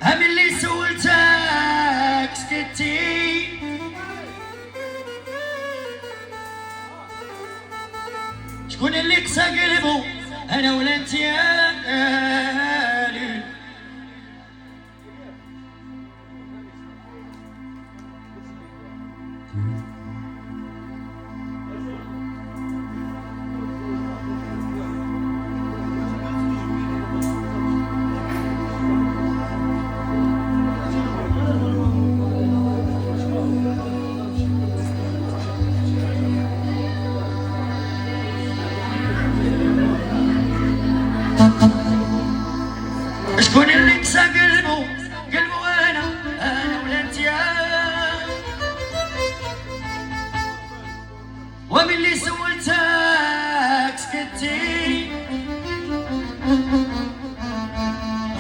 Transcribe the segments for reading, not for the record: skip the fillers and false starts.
هم اللي سولتك سكتي شكون اللي قسى قلبو انا ولا انت يا ليل شكون اللي قسى قلبو انا ولا انت ومن اللي سولتك سكتي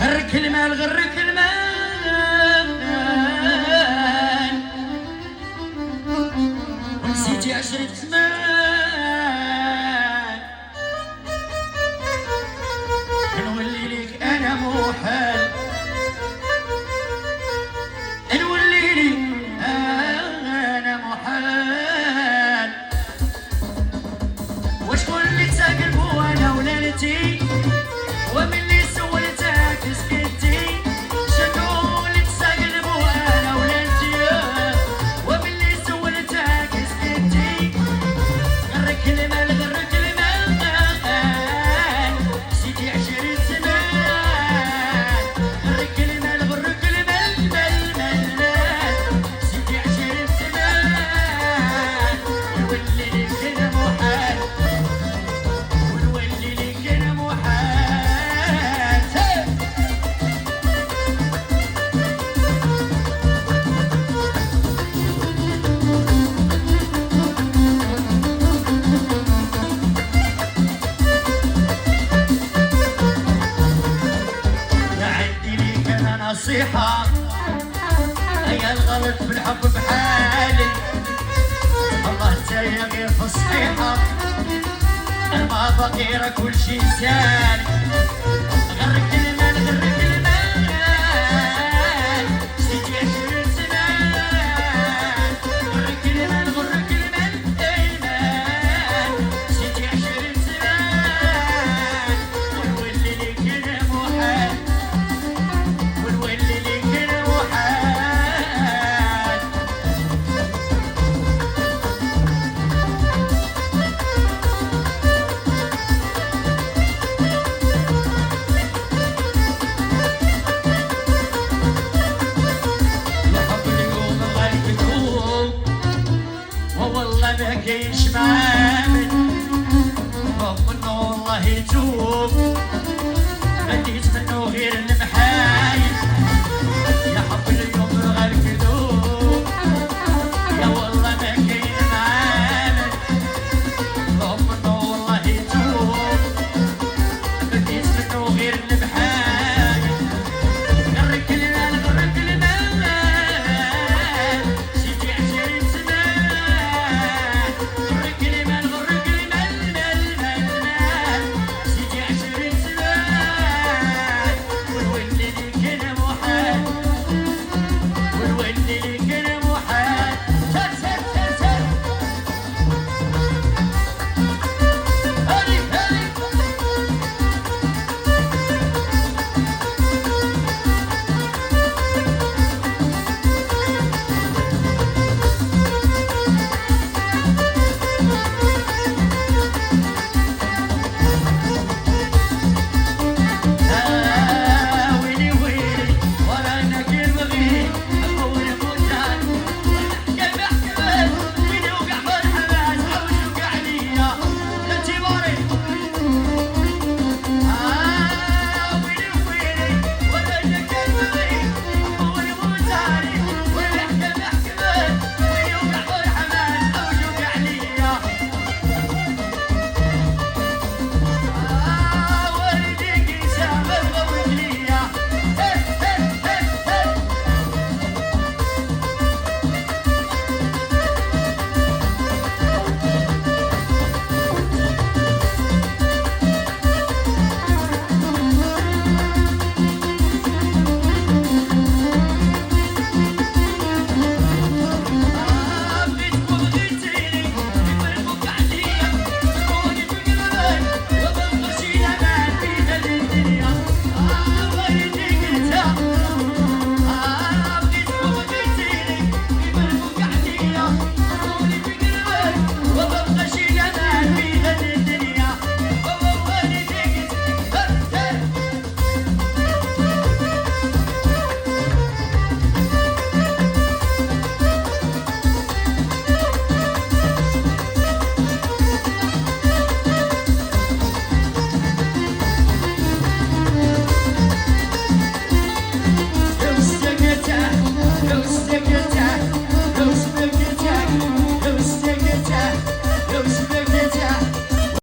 غرك المال غرك المال ونسيتي 10 زمان نولي ليك انا محال نولي لي انا محال وشكون اللي قسى قلبو انا ولا انتي ومن اللي سولتك سكتي شكون اللي قسى قلبو انا ولا انتي ومن اللي سولتك سكتي غرك المال غرك المال نسيتي 10 زمان غرك المال غرك المال نسيتي 10 زمان ونولي ليك انا محال ونولي ليك انا محال عندي ليك انا نصيحة هي الغلط في الحب بحالي الله تايا غير في الصحيحة ما بقي راه كل شي سالي